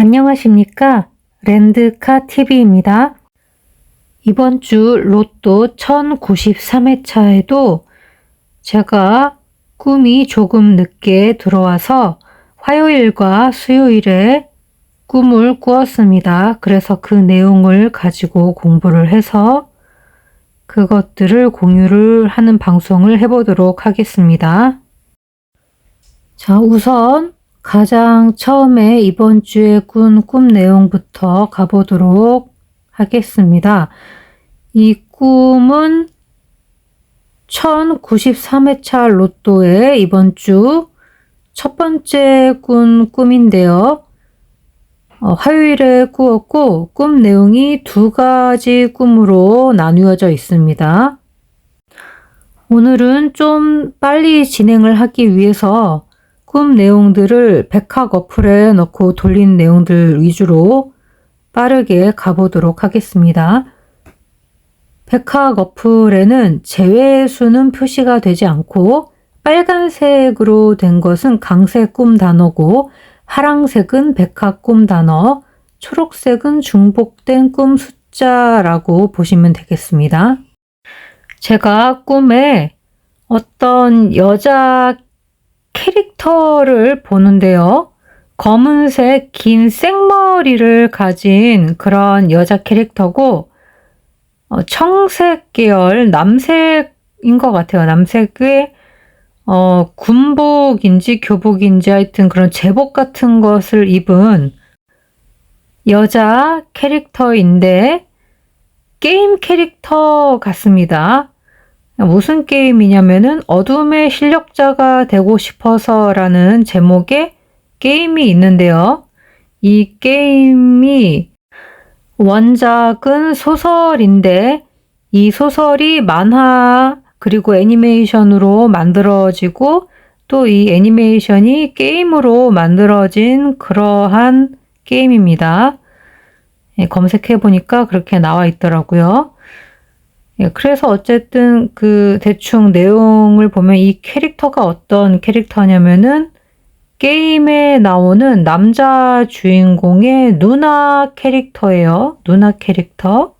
안녕하십니까? 랜드카TV입니다. 이번 주 로또 1093회차에도 제가 꿈이 조금 늦게 들어와서 화요일과 수요일에 꿈을 꾸었습니다. 그래서 그 내용을 가지고 공부를 해서 그것들을 공유를 하는 방송을 해보도록 하겠습니다. 자, 우선 가장 처음에 이번 주에 꾼 꿈 내용부터 가보도록 하겠습니다. 이 꿈은 1093회차 로또의 이번 주 첫 번째 꾼 꿈인데요. 화요일에 꾸었고 꿈 내용이 두 가지 꿈으로 나누어져 있습니다. 오늘은 좀 빨리 진행을 하기 위해서 꿈 내용들을 백학 어플에 넣고 돌린 내용들 위주로 빠르게 가보도록 하겠습니다. 백학 어플에는 제외수는 표시가 되지 않고 빨간색으로 된 것은 강세 꿈 단어고 파랑색은 백학 꿈 단어, 초록색은 중복된 꿈 숫자라고 보시면 되겠습니다. 제가 꿈에 어떤 여자 캐릭터를 보는데요. 검은색 긴 생머리를 가진 그런 여자 캐릭터고 청색 계열 남색인 것 같아요. 남색의 군복인지 교복인지 하여튼 그런 제복 같은 것을 입은 여자 캐릭터인데 게임 캐릭터 같습니다. 무슨 게임이냐면은 어둠의 실력자가 되고 싶어서라는 제목의 게임이 있는데요. 이 게임이 원작은 소설인데 이 소설이 만화 그리고 애니메이션으로 만들어지고 또 이 애니메이션이 게임으로 만들어진 그러한 게임입니다. 검색해 보니까 그렇게 나와 있더라고요. 그래서 어쨌든 그 대충 내용을 보면 이 캐릭터가 어떤 캐릭터냐면은 게임에 나오는 남자 주인공의 누나 캐릭터예요. 누나 캐릭터.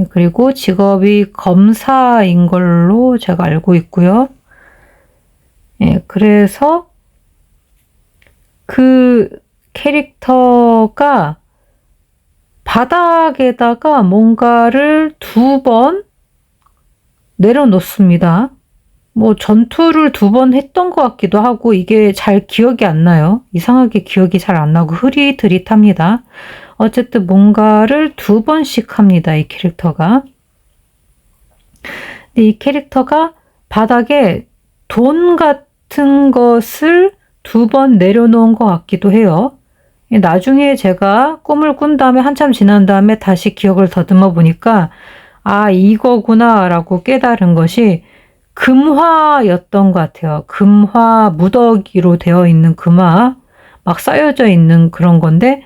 그리고 직업이 검사인 걸로 제가 알고 있고요. 그래서 그 캐릭터가 바닥에다가 뭔가를 두 번 내려놓습니다. 전투를 두 번 했던 것 같기도 하고 이게 잘 기억이 안 나요. 이상하게 기억이 잘 안 나고 흐릿흐릿합니다. 어쨌든 뭔가를 두 번씩 합니다. 이 캐릭터가. 이 캐릭터가 바닥에 돈 같은 것을 두 번 내려놓은 것 같기도 해요. 나중에 제가 꿈을 꾼 다음에 한참 지난 다음에 다시 기억을 더듬어 보니까 아, 이거구나 라고 깨달은 것이 금화였던 것 같아요. 금화 무더기로 되어 있는 금화 막 쌓여져 있는 그런 건데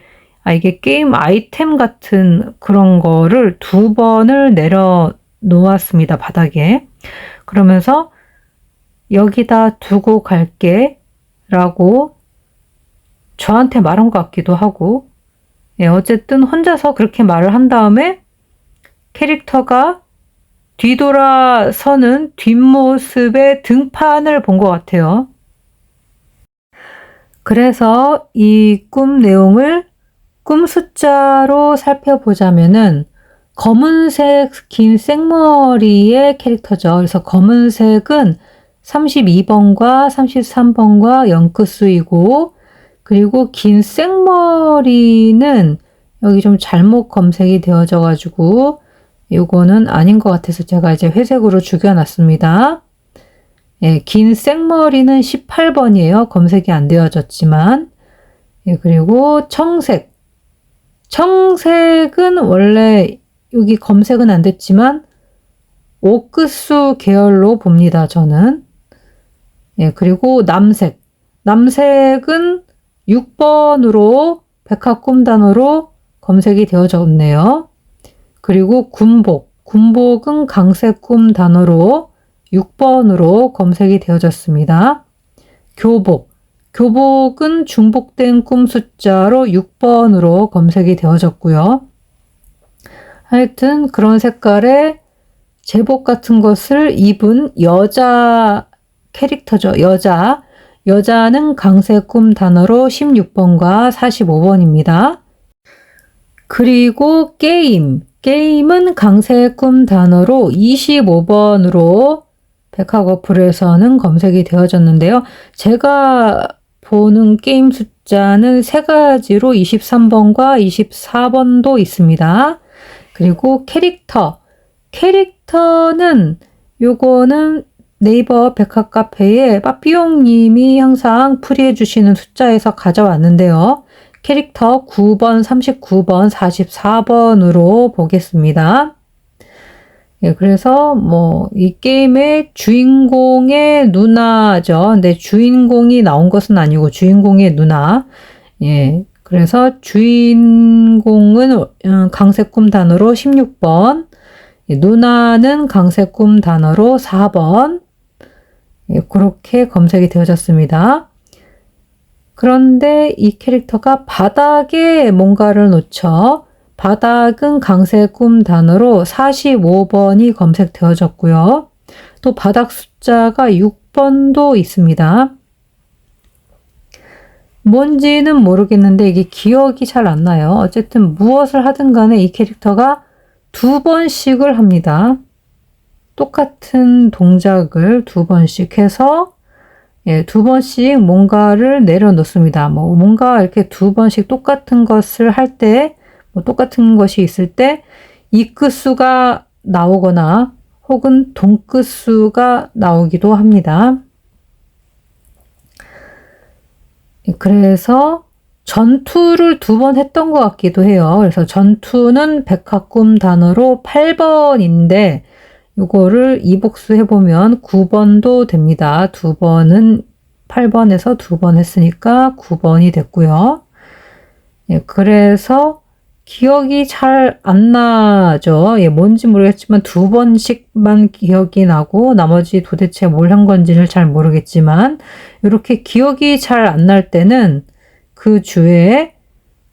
이게 게임 아이템 같은 그런 거를 두 번을 내려놓았습니다. 바닥에. 그러면서 여기다 두고 갈게 라고 저한테 말한 것 같기도 하고 어쨌든 혼자서 그렇게 말을 한 다음에 캐릭터가 뒤돌아서는 뒷모습의 등판을 본 것 같아요. 그래서 이 꿈 내용을 꿈 숫자로 살펴보자면은 검은색 긴 생머리의 캐릭터죠. 그래서 검은색은 32번과 33번과 0끝수이고 그리고 긴 생머리는 여기 좀 잘못 검색이 되어져 가지고 요거는 아닌 것 같아서 제가 이제 회색으로 죽여놨습니다. 긴 생머리는 18번이에요. 검색이 안 되어졌지만. 그리고 청색. 청색은 원래 여기 검색은 안 됐지만 5끝수 계열로 봅니다. 저는. 그리고 남색. 남색은 6번으로 백학 꿈 단어로 검색이 되어졌네요. 그리고 군복. 군복은 강색 꿈 단어로 6번으로 검색이 되어졌습니다. 교복. 교복은 중복된 꿈 숫자로 6번으로 검색이 되어졌고요. 하여튼 그런 색깔의 제복 같은 것을 입은 여자 캐릭터죠. 여자는 강세 꿈 단어로 16번과 45번입니다. 그리고 게임은 강세 꿈 단어로 25번으로 백학어플에서는 검색이 되어졌는데요. 제가 보는 게임 숫자는 세 가지로 23번과 24번도 있습니다. 그리고 캐릭터는 요거는 네이버 백학 카페에 빠삐용님이 항상 풀이해 주시는 숫자에서 가져왔는데요. 캐릭터 9번, 39번, 44번으로 보겠습니다. 예, 그래서 이 게임의 주인공의 누나죠. 근데 주인공이 나온 것은 아니고 주인공의 누나. 예, 그래서 주인공은 강세꿈 단어로 16번, 예, 누나는 강세꿈 단어로 4번. 예, 그렇게 검색이 되어졌습니다. 그런데 이 캐릭터가 바닥에 뭔가를 놓쳐 바닥은 강세 꿈 단어로 45번이 검색되어졌고요. 또 바닥 숫자가 6번도 있습니다. 뭔지는 모르겠는데 이게 기억이 잘 안 나요. 어쨌든 무엇을 하든 간에 이 캐릭터가 2번씩을 합니다. 똑같은 동작을 2번씩 해서 2번씩 뭔가를 내려놓습니다. 뭔가 이렇게 2번씩 똑같은 것을 할 때 똑같은 것이 있을 때 이 끝수가 나오거나 혹은 동 끝수가 나오기도 합니다. 그래서 전투를 2번 했던 것 같기도 해요. 그래서 전투는 백학꿈 단어로 8번인데 이거를 이복수 해보면 9번도 됩니다. 2번은 8번에서 2번 했으니까 9번이 됐고요. 예, 그래서 기억이 잘 안 나죠. 예, 뭔지 모르겠지만 2번씩만 기억이 나고 나머지 도대체 뭘 한 건지를 잘 모르겠지만 이렇게 기억이 잘 안 날 때는 그 주에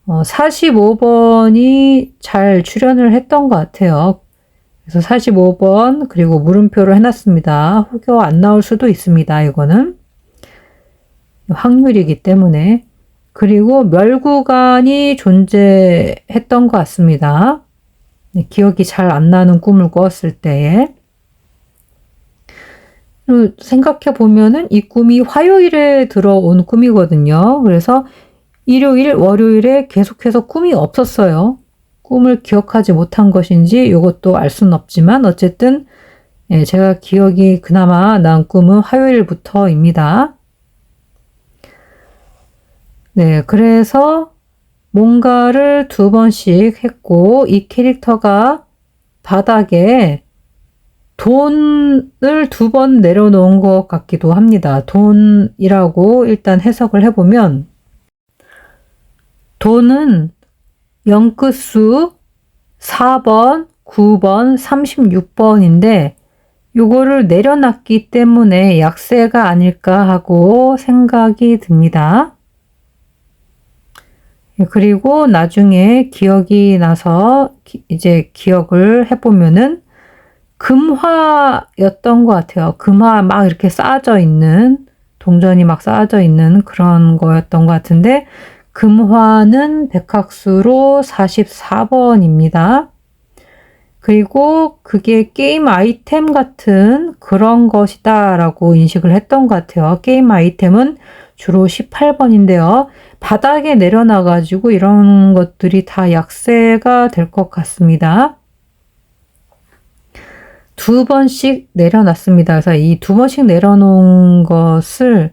45번이 잘 출연을 했던 것 같아요. 그래서 45번 그리고 물음표로 해놨습니다. 혹여 안 나올 수도 있습니다. 이거는 확률이기 때문에. 그리고 멸구간이 존재했던 것 같습니다. 기억이 잘 안 나는 꿈을 꿨을 때에. 생각해 보면은 이 꿈이 화요일에 들어온 꿈이거든요. 그래서 일요일, 월요일에 계속해서 꿈이 없었어요. 꿈을 기억하지 못한 것인지 이것도 알 수는 없지만 어쨌든 제가 기억이 그나마 난 꿈은 화요일부터입니다. 네, 그래서 뭔가를 2번씩 했고 이 캐릭터가 바닥에 돈을 2번 내려놓은 것 같기도 합니다. 돈이라고 일단 해석을 해보면 돈은 0끝수 4번, 9번, 36번인데 요거를 내려놨기 때문에 약세가 아닐까 하고 생각이 듭니다. 그리고 나중에 기억이 나서 이제 기억을 해보면은 금화였던 것 같아요. 금화 막 이렇게 쌓아져 있는, 동전이 막 쌓아져 있는 그런 거였던 것 같은데 금화는 백학수로 44번입니다. 그리고 그게 게임 아이템 같은 그런 것이다 라고 인식을 했던 것 같아요. 게임 아이템은 주로 18번인데요. 바닥에 내려놔가지고 이런 것들이 다 약세가 될 것 같습니다. 2번씩 내려놨습니다. 그래서 이 2번씩 내려놓은 것을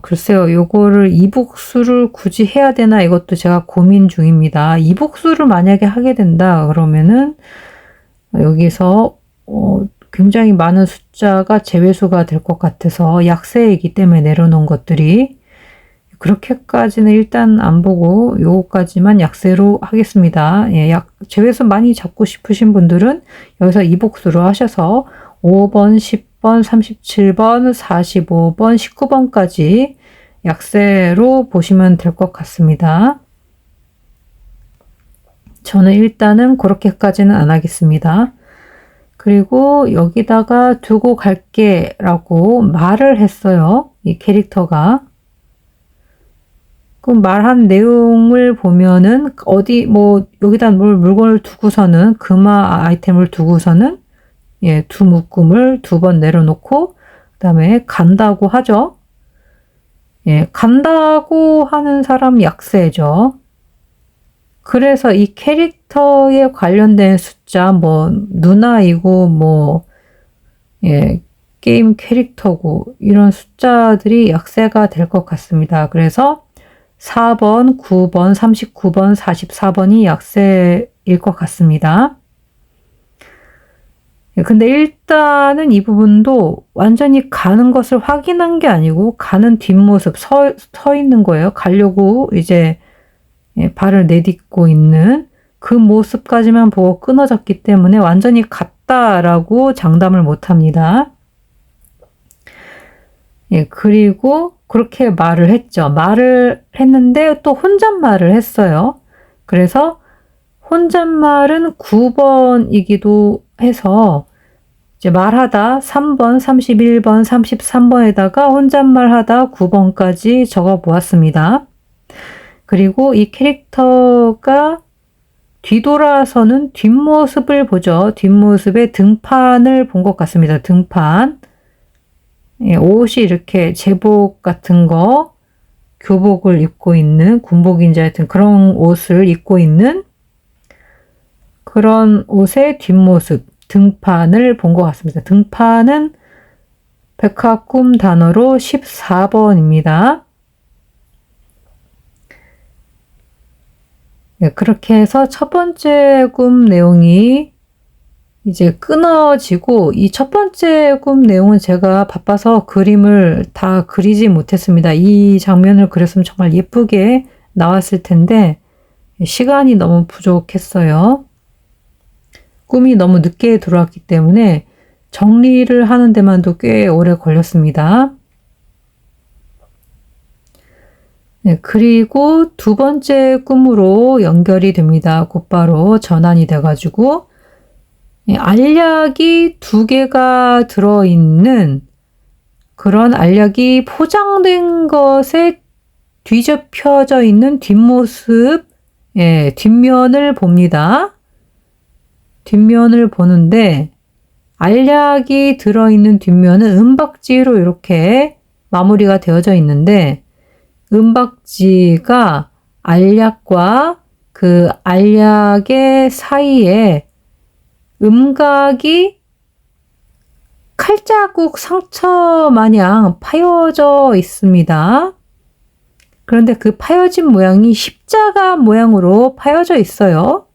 글쎄요. 요거를 이복수를 굳이 해야 되나 이것도 제가 고민 중입니다. 이복수를 만약에 하게 된다 그러면은 여기서 굉장히 많은 숫자가 제외수가 될 것 같아서 약세이기 때문에 내려놓은 것들이 그렇게까지는 일단 안 보고 요거까지만 약세로 하겠습니다. 예, 제외수 많이 잡고 싶으신 분들은 여기서 이복수로 하셔서 5번, 10번, 37번, 45번, 19번까지 약세로 보시면 될 것 같습니다. 저는 일단은 그렇게까지는 안 하겠습니다. 그리고 여기다가 두고 갈게 라고 말을 했어요. 이 캐릭터가. 그 말한 내용을 보면은 어디 뭐 여기다 물건을 두고서는 금화 아이템을 두고서는 두 묶음을 2번 내려놓고 그다음에 간다고 하죠. 간다고 하는 사람 약세죠. 그래서 이 캐릭터에 관련된 숫자 뭐 누나이고 뭐 게임 캐릭터고 이런 숫자들이 약세가 될 것 같습니다. 그래서 4번, 9번, 39번, 44번이 약세일 것 같습니다. 근데 일단은 이 부분도 완전히 가는 것을 확인한 게 아니고 가는 뒷모습 서 있는 거예요. 가려고 이제 발을 내딛고 있는 그 모습까지만 보고 끊어졌기 때문에 완전히 갔다라고 장담을 못 합니다. 그리고 그렇게 말을 했죠. 말을 했는데 또 혼잣말을 했어요. 그래서 혼잣말은 9번이기도 해서 이제 말하다 3번, 31번, 33번에다가 혼잣말하다 9번까지 적어 보았습니다. 그리고 이 캐릭터가 뒤돌아서는 뒷모습을 보죠. 뒷모습의 등판을 본 것 같습니다. 등판. 옷이 이렇게 제복 같은 거, 교복을 입고 있는, 군복인지 하여튼 그런 옷을 입고 있는 그런 옷의 뒷모습, 등판을 본 것 같습니다. 등판은 백화꿈 단어로 14번입니다. 그렇게 해서 첫 번째 꿈 내용이 이제 끊어지고 이 첫 번째 꿈 내용은 제가 바빠서 그림을 다 그리지 못했습니다. 이 장면을 그렸으면 정말 예쁘게 나왔을 텐데 시간이 너무 부족했어요. 꿈이 너무 늦게 들어왔기 때문에 정리를 하는 데만도 꽤 오래 걸렸습니다. 그리고 두 번째 꿈으로 연결이 됩니다. 곧바로 전환이 돼가지고 알약이 2개가 들어있는 그런 알약이 포장된 것에 뒤집혀져 있는 뒷모습, 뒷면을 봅니다. 뒷면을 보는데 알약이 들어있는 뒷면은 은박지로 이렇게 마무리가 되어져 있는데 은박지가 알약과 그 알약의 사이에 음각이 칼자국 상처 마냥 파여져 있습니다. 그런데 그 파여진 모양이 십자가 모양으로 파여져 있어요.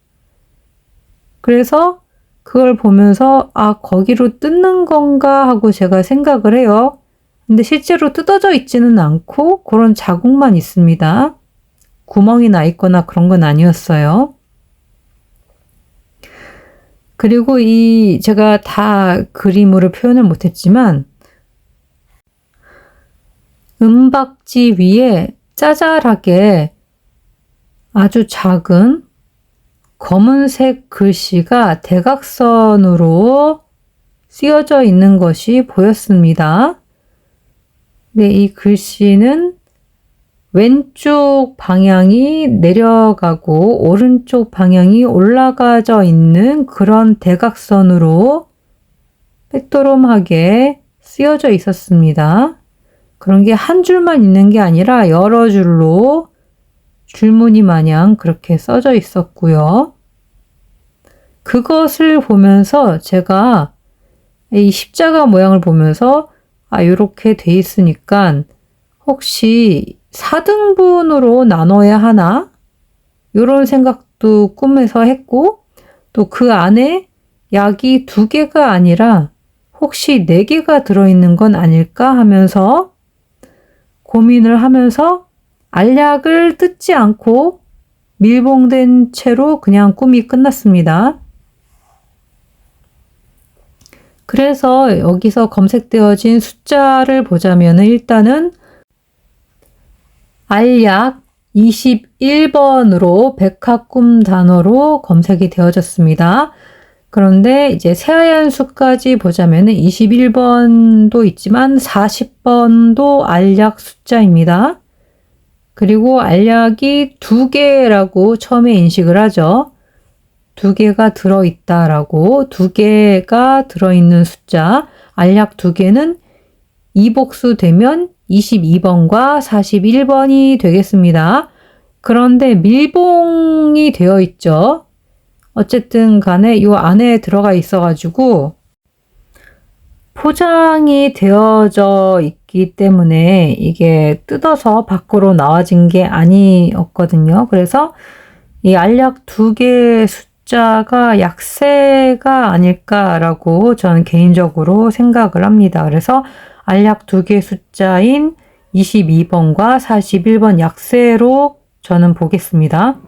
그래서 그걸 보면서 거기로 뜯는 건가 하고 제가 생각을 해요. 근데 실제로 뜯어져 있지는 않고 그런 자국만 있습니다. 구멍이 나 있거나 그런 건 아니었어요. 그리고 제가 다 그림으로 표현을 못했지만 은박지 위에 짜잘하게 아주 작은 검은색 글씨가 대각선으로 쓰여져 있는 것이 보였습니다. 네, 이 글씨는 왼쪽 방향이 내려가고 오른쪽 방향이 올라가져 있는 그런 대각선으로 빼또름하게 쓰여져 있었습니다. 그런 게 한 줄만 있는 게 아니라 여러 줄로 줄무늬 마냥 그렇게 써져 있었고요. 그것을 보면서 제가 이 십자가 모양을 보면서 이렇게 돼 있으니까 혹시 4등분으로 나눠야 하나? 이런 생각도 꿈에서 했고 또 그 안에 약이 2개가 아니라 혹시 4개가 들어있는 건 아닐까 하면서 고민을 하면서 알약을 뜯지 않고 밀봉된 채로 그냥 꿈이 끝났습니다. 그래서 여기서 검색되어진 숫자를 보자면 일단은 알약 21번으로 백합꿈 단어로 검색이 되어졌습니다. 그런데 이제 새하얀 수까지 보자면은 21번도 있지만 40번도 알약 숫자입니다. 그리고 알약이 2개라고 처음에 인식을 하죠. 2개가 들어있다라고, 2개가 들어있는 숫자, 알약 2개는 이복수 되면 22번과 41번이 되겠습니다. 그런데 밀봉이 되어 있죠. 어쨌든 간에 이 안에 들어가 있어가지고 포장이 되어져 있기 때문에 이게 뜯어서 밖으로 나와진 게 아니었거든요. 그래서 이 알약 2개 숫자가 약세가 아닐까라고 저는 개인적으로 생각을 합니다. 그래서 알약 2개 숫자인 22번과 41번 약세로 저는 보겠습니다.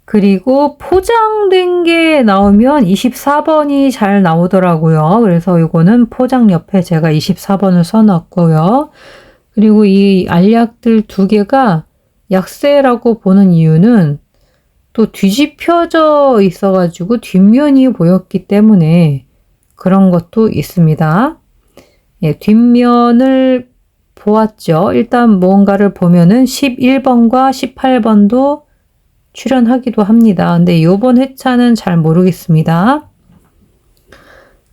그리고 포장된 게 나오면 24번이 잘 나오더라고요. 그래서 이거는 포장 옆에 제가 24번을 써놨고요. 그리고 이 알약들 2개가 약세라고 보는 이유는 또 뒤집혀져 있어가지고 뒷면이 보였기 때문에 그런 것도 있습니다. 예, 뒷면을 보았죠. 일단 무언가를 보면은 11번과 18번도 출연하기도 합니다. 근데 이번 회차는 잘 모르겠습니다.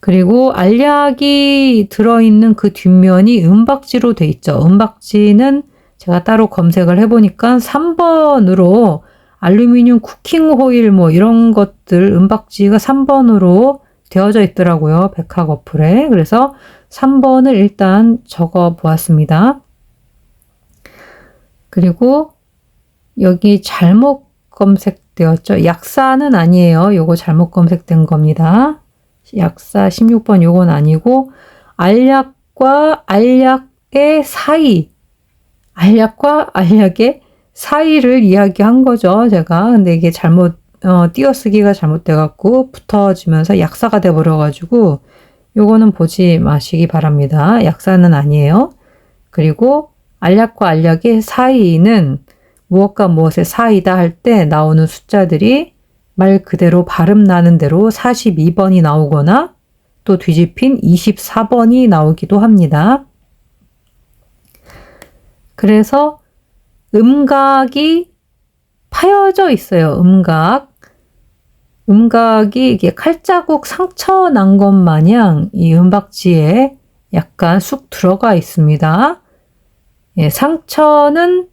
그리고 알약이 들어있는 그 뒷면이 은박지로 돼 있죠. 은박지는 제가 따로 검색을 해보니까 3번으로 알루미늄 쿠킹 호일 뭐 이런 것들 은박지가 3번으로 되어져 있더라고요. 백학 어플에. 그래서 3번을 일단 적어 보았습니다. 그리고 여기 잘못 검색되었죠. 약사는 아니에요. 요거 잘못 검색된 겁니다. 약사 16번 요건 아니고 알약과 알약의 사이, 알약과 알약의 사이를 이야기한 거죠. 제가. 근데 이게 잘못 띄어쓰기가 잘못돼 갖고 붙어지면서 약사가 돼 버려 가지고 요거는 보지 마시기 바랍니다. 약사는 아니에요. 그리고 알약과 알약의 사이는 무엇과 무엇의 사이다 할 때 나오는 숫자들이 말 그대로 발음 나는 대로 42번이 나오거나 또 뒤집힌 24번이 나오기도 합니다. 그래서 음각이 파여져 있어요. 음각이 이게 칼자국 상처 난 것 마냥 이 은박지에 약간 쑥 들어가 있습니다. 예, 상처는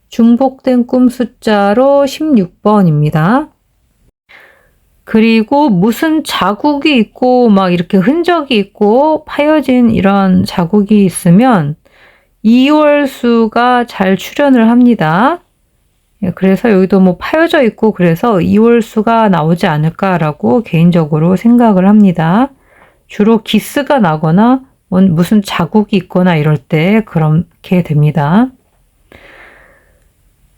중복된 꿈 숫자로 16번입니다. 그리고 무슨 자국이 있고 막 이렇게 흔적이 있고 파여진 이런 자국이 있으면 2월수가 잘 출현을 합니다. 그래서 여기도 뭐 파여져 있고 그래서 2월수가 나오지 않을까라고 개인적으로 생각을 합니다. 주로 기스가 나거나 무슨 자국이 있거나 이럴 때 그렇게 됩니다.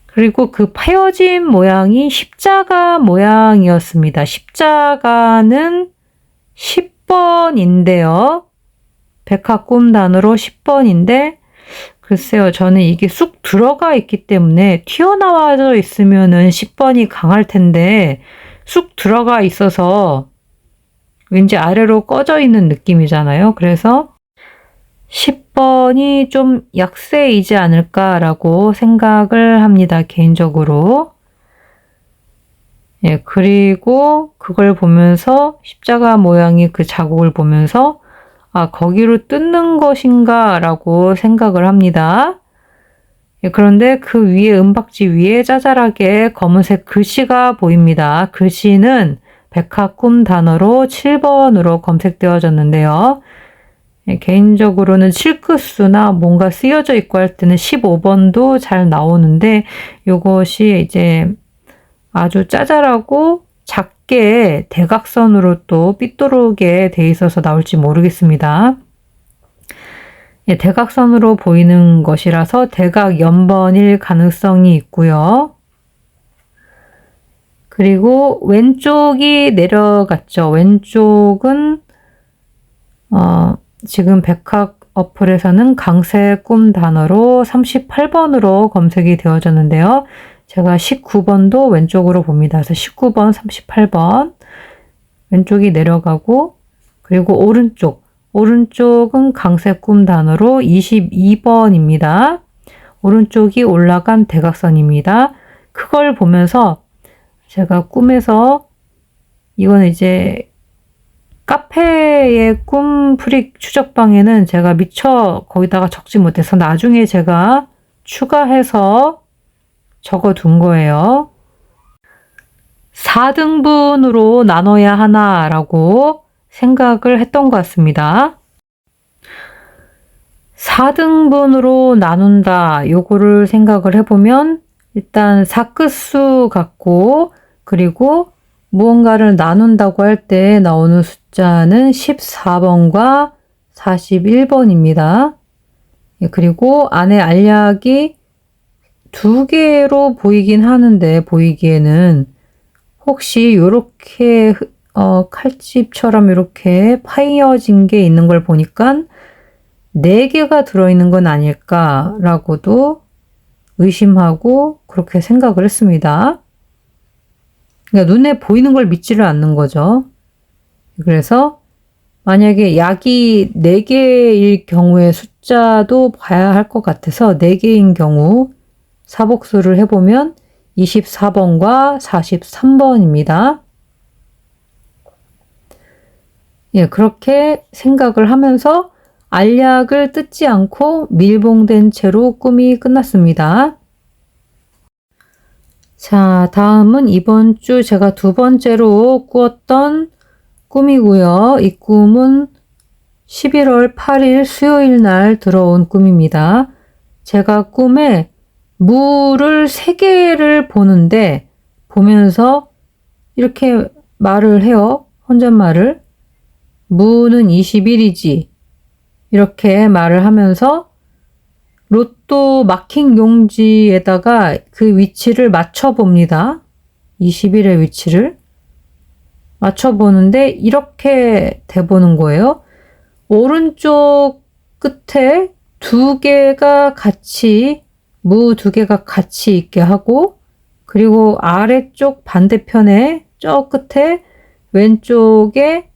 그리고 그 파여진 모양이 십자가 모양이었습니다. 십자가는 10번인데요. 백합꿈 단어로 10번인데 글쎄요. 저는 이게 쑥 들어가 있기 때문에 튀어나와져 있으면은 10번이 강할 텐데 쑥 들어가 있어서 왠지 아래로 꺼져 있는 느낌이잖아요. 그래서 10번이 좀 약세이지 않을까라고 생각을 합니다. 개인적으로. 예, 그리고 그걸 보면서 십자가 모양의 그 자국을 보면서 아, 거기로 뜯는 것인가 라고 생각을 합니다. 예, 그런데 그 위에 은박지 위에 짜잘하게 검은색 글씨가 보입니다. 글씨는 백합꿈 단어로 7번으로 검색되어졌는데요. 예, 개인적으로는 칠크수나 뭔가 쓰여져 있고 할 때는 15번도 잘 나오는데 이것이 이제 아주 짜잘하고 작게 대각선으로 또 삐뚤게 돼 있어서 나올지 모르겠습니다. 예, 대각선으로 보이는 것이라서 대각 연번일 가능성이 있고요. 그리고 왼쪽이 내려갔죠. 왼쪽은 지금 백합 어플에서는 강세 꿈 단어로 38번으로 검색이 되어졌는데요. 제가 19번도 왼쪽으로 봅니다. 그래서 19번, 38번 왼쪽이 내려가고, 그리고 오른쪽은 강세 꿈 단어로 22번입니다. 오른쪽이 올라간 대각선입니다. 그걸 보면서 제가 꿈에서, 이거는 이제 카페의 꿈 프릭 추적방에는 제가 미처 거기다가 적지 못해서 나중에 제가 추가해서 적어둔 거예요. 4등분으로 나눠야 하나라고 생각을 했던 것 같습니다. 4등분으로 나눈다, 요거를 생각을 해보면 일단 사끝수 같고, 그리고 무언가를 나눈다고 할 때 나오는 숫자는 14번과 41번입니다. 그리고 안에 알약이 2개로 보이긴 하는데, 보이기에는 혹시 이렇게 칼집처럼 이렇게 파여진 게 있는 걸 보니까 4개가 들어있는 건 아닐까라고도 의심하고 그렇게 생각을 했습니다. 그러니까 눈에 보이는 걸 믿지를 않는 거죠. 그래서 만약에 약이 4개일 경우의 숫자도 봐야 할 것 같아서 4개인 경우 사복수를 해보면 24번과 43번입니다. 예, 그렇게 생각을 하면서 알약을 뜯지 않고 밀봉된 채로 꿈이 끝났습니다. 자, 다음은 이번 주 제가 2번째로 꾸었던 꿈이고요. 이 꿈은 11월 8일 수요일 날 들어온 꿈입니다. 제가 꿈에 무를 3개를 보는데, 보면서 이렇게 말을 해요. 혼잣말을. 무는 21이지. 이렇게 말을 하면서 로또 마킹 용지에다가 그 위치를 맞춰봅니다. 21의 위치를 맞춰보는데 이렇게 돼보는 거예요. 오른쪽 끝에 2개가 같이, 무 2개가 같이 있게 하고, 그리고 아래쪽 반대편에 저 끝에 왼쪽에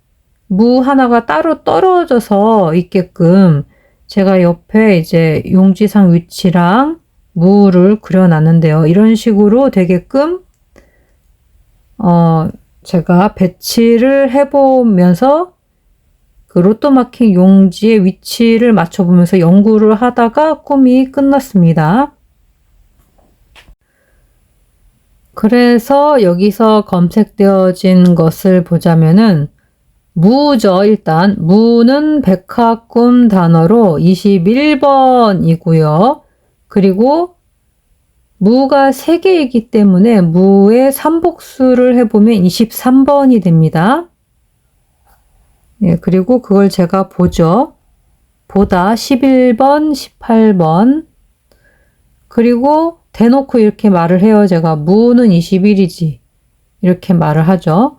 무 하나가 따로 떨어져서 있게끔 제가 옆에 이제 용지상 위치랑 무를 그려놨는데요. 이런 식으로 되게끔 제가 배치를 해보면서 그 로또 마킹 용지의 위치를 맞춰보면서 연구를 하다가 꿈이 끝났습니다. 그래서 여기서 검색되어진 것을 보자면은 무죠. 일단 무는 백화꿈 단어로 21번이고요. 그리고 무가 3개이기 때문에 무의 3복수를 해보면 23번이 됩니다. 예, 그리고 그걸 제가 보죠. 보다 11번, 18번. 그리고 대놓고 이렇게 말을 해요. 제가 무는 21이지. 이렇게 말을 하죠.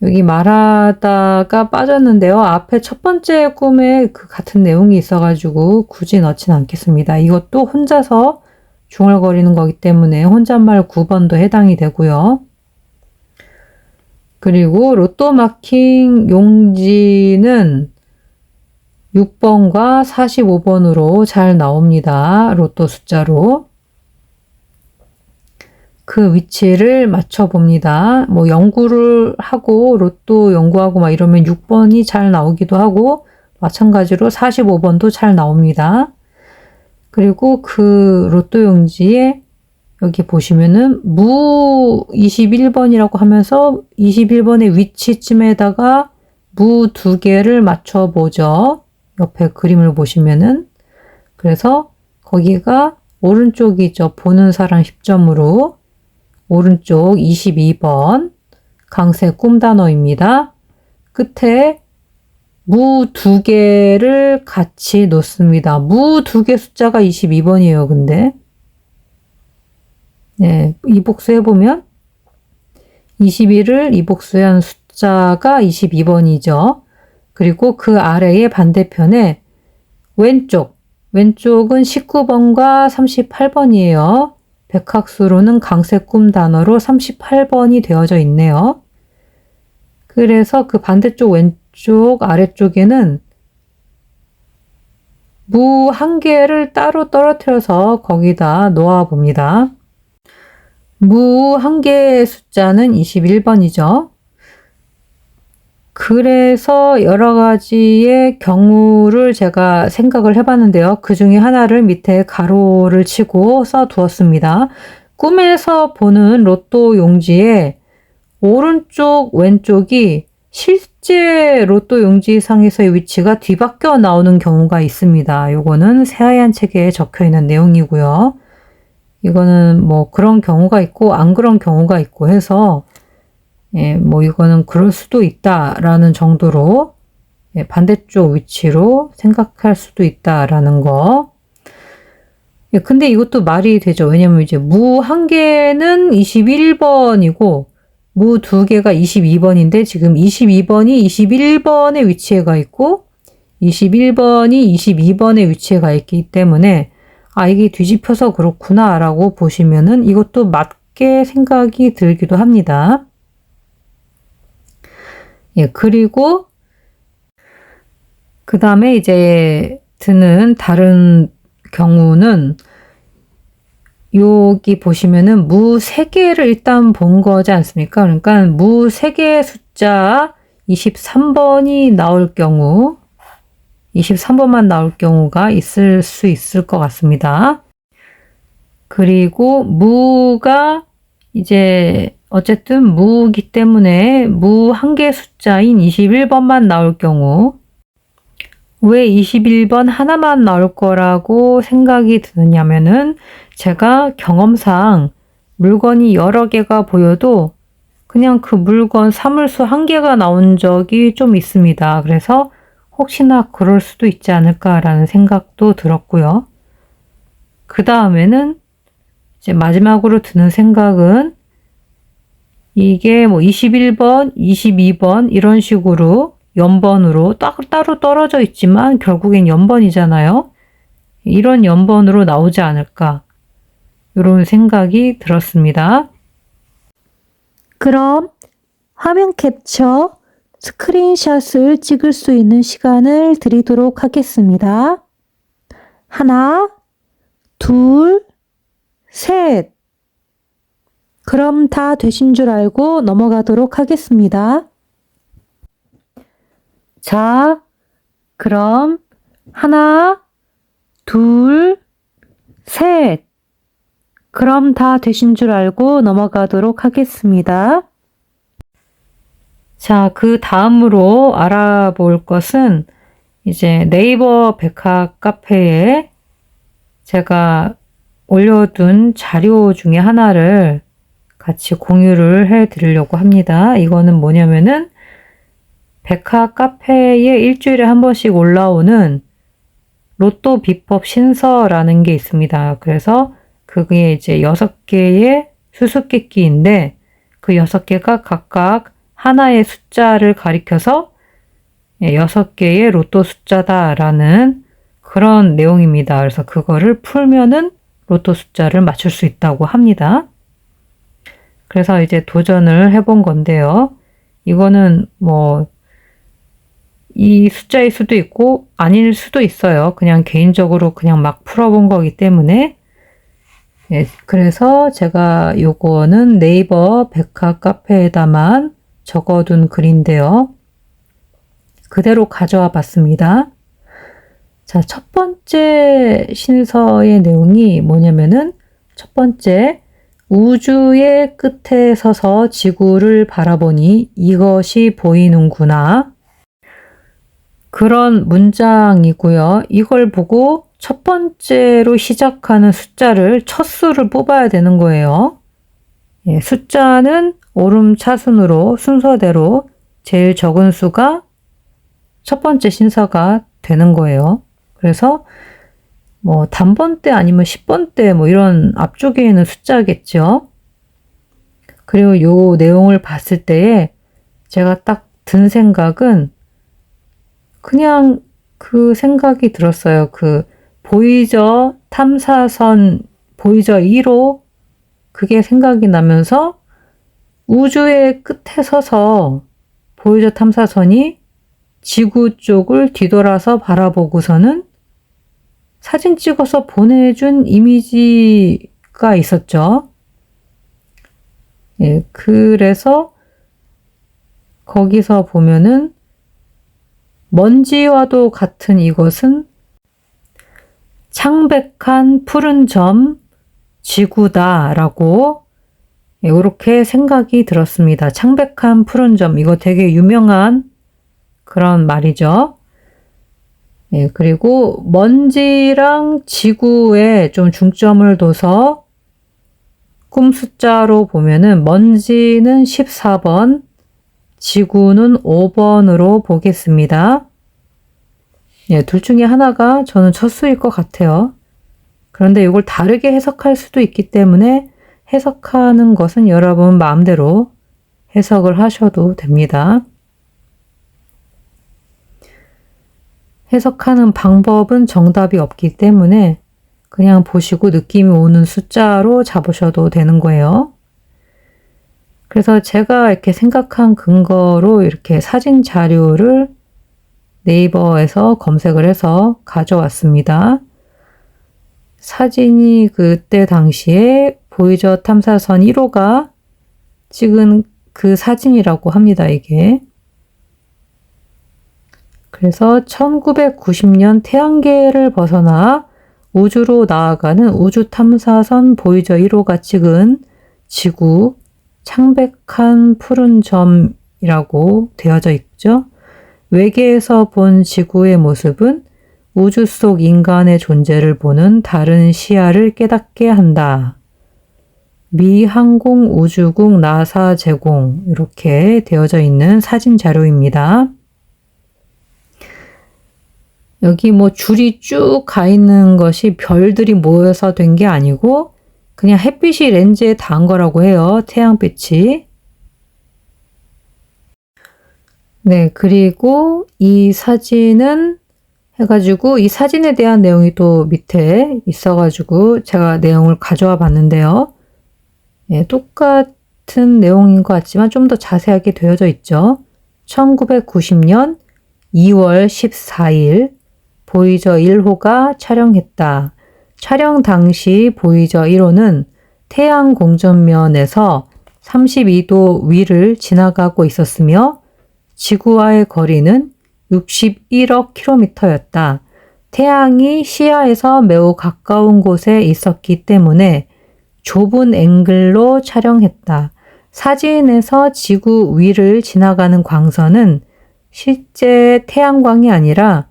여기 말하다가 빠졌는데요. 앞에 첫 번째 꿈에 그 같은 내용이 있어가지고 굳이 넣진 않겠습니다. 이것도 혼자서 중얼거리는 거기 때문에 혼잣말 9번도 해당이 되고요. 그리고 로또 마킹 용지는 6번과 45번으로 잘 나옵니다. 로또 숫자로. 그 위치를 맞춰봅니다. 뭐 연구를 하고 로또 연구하고 막 이러면 6번이 잘 나오기도 하고 마찬가지로 45번도 잘 나옵니다. 그리고 그 로또 용지에 여기 보시면은 무 21번이라고 하면서 21번의 위치쯤에다가 무 2개를 맞춰보죠. 옆에 그림을 보시면은. 그래서 거기가 오른쪽이죠. 보는 사람 10점으로. 오른쪽 22번 강세 꿈 단어입니다. 끝에 무 2개를 같이 놓습니다. 무 2개 숫자가 22번이에요. 근데 네, 이복수 해보면 21을 이복수한 숫자가 22번이죠. 그리고 그 아래의 반대편에 왼쪽은 19번과 38번이에요. 백학수로는 강색 꿈 단어로 38번이 되어져 있네요. 그래서 그 반대쪽 왼쪽 아래쪽에는 무 한 개를 따로 떨어뜨려서 거기다 놓아 봅니다. 무 한 개의 숫자는 21번이죠. 그래서 여러 가지의 경우를 제가 생각을 해봤는데요. 그 중에 하나를 밑에 가로를 치고 써두었습니다. 꿈에서 보는 로또 용지에 오른쪽, 왼쪽이 실제 로또 용지상에서의 위치가 뒤바뀌어 나오는 경우가 있습니다. 요거는 새하얀 책에 적혀 있는 내용이고요. 이거는 뭐 그런 경우가 있고 안 그런 경우가 있고 해서 뭐 이거는 그럴 수도 있다라는 정도로 반대쪽 위치로 생각할 수도 있다라는 거. 근데 이것도 말이 되죠. 왜냐면 이제 무 한 개는 21번이고 무 두 개가 22번인데 지금 22번이 21번에 위치해 가 있고 21번이 22번에 위치해 가 있기 때문에 이게 뒤집혀서 그렇구나 라고 보시면은 이것도 맞게 생각이 들기도 합니다. 그리고 그 다음에 이제 드는 다른 경우는 여기 보시면은 무 3개를 일단 본 거지 않습니까? 그러니까 무 3개의 숫자 23번이 나올 경우 23번만 나올 경우가 있을 수 있을 것 같습니다. 그리고 무가 이제 어쨌든 무기 때문에 무 한 개 숫자인 21번만 나올 경우 왜 21번 하나만 나올 거라고 생각이 드느냐면은 제가 경험상 물건이 여러 개가 보여도 그냥 그 물건 사물수 한 개가 나온 적이 좀 있습니다. 그래서 혹시나 그럴 수도 있지 않을까라는 생각도 들었고요. 그 다음에는 이제 마지막으로 드는 생각은 이게 뭐 21번, 22번 이런 식으로 연번으로 따로 떨어져 있지만 결국엔 연번이잖아요. 이런 연번으로 나오지 않을까 이런 생각이 들었습니다. 그럼 화면 캡처, 스크린샷을 찍을 수 있는 시간을 드리도록 하겠습니다. 하나, 둘, 셋. 그럼 다 되신 줄 알고 넘어가도록 하겠습니다. 자, 그럼 하나, 둘, 셋. 그럼 다 되신 줄 알고 넘어가도록 하겠습니다. 자, 그 다음으로 알아볼 것은 이제 네이버 백학 카페에 제가 올려둔 자료 중에 하나를 같이 공유를 해 드리려고 합니다. 이거는 뭐냐면은 백학 카페에 일주일에 한 번씩 올라오는 로또 비법 신서라는 게 있습니다. 그래서 그게 이제 6개의 수수께끼인데 그 6개가 각각 하나의 숫자를 가리켜서 6개의 로또 숫자다라는 그런 내용입니다. 그래서 그거를 풀면은 로또 숫자를 맞출 수 있다고 합니다. 그래서 이제 도전을 해본 건데요. 이거는 뭐 이 숫자일 수도 있고 아닐 수도 있어요. 그냥 개인적으로 그냥 막 풀어본 거기 때문에 그래서 제가 요거는 네이버 백학 카페에다만 적어둔 글인데요. 그대로 가져와 봤습니다. 자, 첫 번째 신서의 내용이 뭐냐면은 첫 번째, 우주의 끝에 서서 지구를 바라보니 이것이 보이는구나. 그런 문장이고요. 이걸 보고 첫 번째로 시작하는 숫자를 첫 수를 뽑아야 되는 거예요. 숫자는 오름차순으로 순서대로 제일 적은 수가 첫 번째 신서가 되는 거예요. 그래서 뭐 단번대 아니면 10번대 뭐 이런 앞쪽에 있는 숫자겠죠. 그리고 요 내용을 봤을 때에 제가 딱 든 생각은 그냥 그 생각이 들었어요. 그 보이저 탐사선 보이저 1호 그게 생각이 나면서 우주의 끝에 서서 보이저 탐사선이 지구 쪽을 뒤돌아서 바라보고서는 사진 찍어서 보내준 이미지가 있었죠. 예, 그래서 거기서 보면은 먼지와도 같은 이것은 창백한 푸른 점 지구다라고 이렇게 생각이 들었습니다. 창백한 푸른 점 이거 되게 유명한 그런 말이죠. 예, 그리고 먼지랑 지구에 좀 중점을 둬서 꿈 숫자로 보면은 먼지는 14번, 지구는 5번으로 보겠습니다. 예, 둘 중에 하나가 저는 첫 수일 것 같아요. 그런데 이걸 다르게 해석할 수도 있기 때문에 해석하는 것은 여러분 마음대로 해석을 하셔도 됩니다. 해석하는 방법은 정답이 없기 때문에 그냥 보시고 느낌이 오는 숫자로 잡으셔도 되는 거예요. 그래서 제가 이렇게 생각한 근거로 이렇게 사진 자료를 네이버에서 검색을 해서 가져왔습니다. 사진이 그때 당시에 보이저 탐사선 1호가 찍은 그 사진이라고 합니다, 이게. 그래서 1990년 태양계를 벗어나 우주로 나아가는 우주 탐사선 보이저 1호가 찍은 지구 창백한 푸른 점이라고 되어져 있죠. 외계에서 본 지구의 모습은 우주 속 인간의 존재를 보는 다른 시야를 깨닫게 한다. 미 항공우주국 나사 제공 이렇게 되어져 있는 사진 자료입니다. 여기 뭐 줄이 쭉 가 있는 것이 별들이 모여서 된 게 아니고 그냥 햇빛이 렌즈에 닿은 거라고 해요. 태양빛이. 네, 그리고 이 사진은 해가지고 이 사진에 대한 내용이 또 밑에 있어가지고 제가 내용을 가져와 봤는데요. 네, 똑같은 내용인 것 같지만 좀 더 자세하게 되어져 있죠. 1990년 2월 14일 보이저 1호가 촬영했다. 촬영 당시 보이저 1호는 태양 공전면에서 32도 위를 지나가고 있었으며 지구와의 거리는 61억 킬로미터였다. 태양이 시야에서 매우 가까운 곳에 있었기 때문에 좁은 앵글로 촬영했다. 사진에서 지구 위를 지나가는 광선은 실제 태양광이 아니라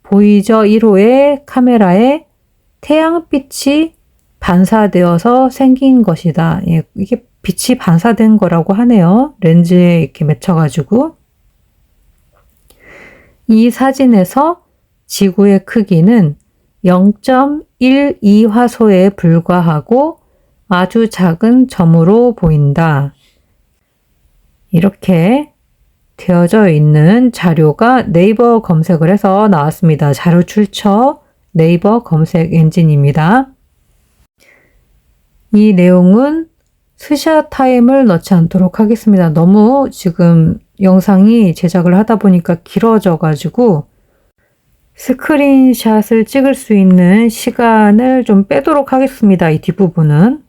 보이저 1호의 카메라에 태양빛이 반사되어서 생긴 것이다. 예, 이게 빛이 반사된 거라고 하네요. 렌즈에 이렇게 맺혀가지고. 이 사진에서 지구의 크기는 0.12 화소에 불과하고 아주 작은 점으로 보인다. 이렇게 되어져 있는 자료가 네이버 검색을 해서 나왔습니다. 자료 출처 네이버 검색 엔진입니다. 이 내용은 스샷 타임을 넣지 않도록 하겠습니다. 너무 지금 영상이 제작을 하다 보니까 길어져 가지고 스크린샷을 찍을 수 있는 시간을 좀 빼도록 하겠습니다. 이 뒷부분은.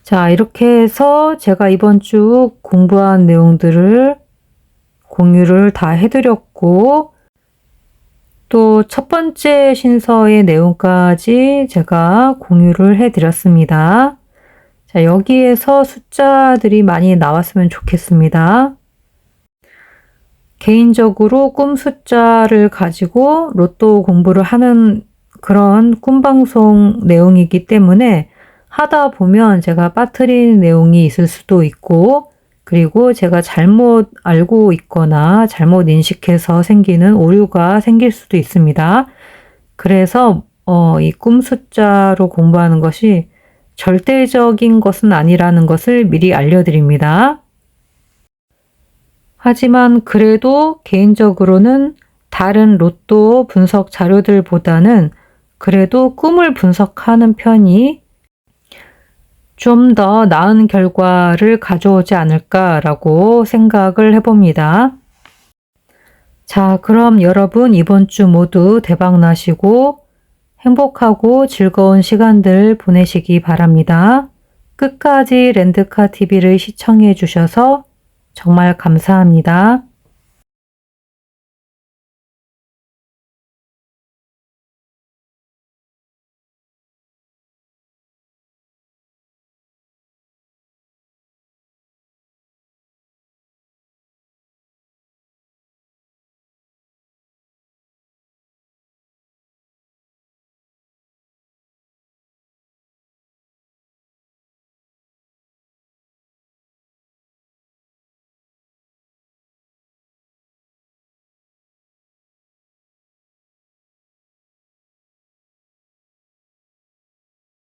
자, 이렇게 해서 제가 이번 주 공부한 내용들을 공유를 다 해드렸고 또 첫 번째 신서의 내용까지 제가 공유를 해드렸습니다. 자, 여기에서 숫자들이 많이 나왔으면 좋겠습니다. 개인적으로 꿈 숫자를 가지고 로또 공부를 하는 그런 꿈방송 내용이기 때문에 하다 보면 제가 빠뜨린 내용이 있을 수도 있고 그리고 제가 잘못 알고 있거나 잘못 인식해서 생기는 오류가 생길 수도 있습니다. 그래서 이 꿈 숫자로 공부하는 것이 절대적인 것은 아니라는 것을 미리 알려드립니다. 하지만 그래도 개인적으로는 다른 로또 분석 자료들보다는 그래도 꿈을 분석하는 편이 좀 더 나은 결과를 가져오지 않을까라고 생각을 해봅니다. 자, 그럼 여러분 이번 주 모두 대박 나시고 행복하고 즐거운 시간들 보내시기 바랍니다. 끝까지 렌드카 TV를 시청해 주셔서 정말 감사합니다.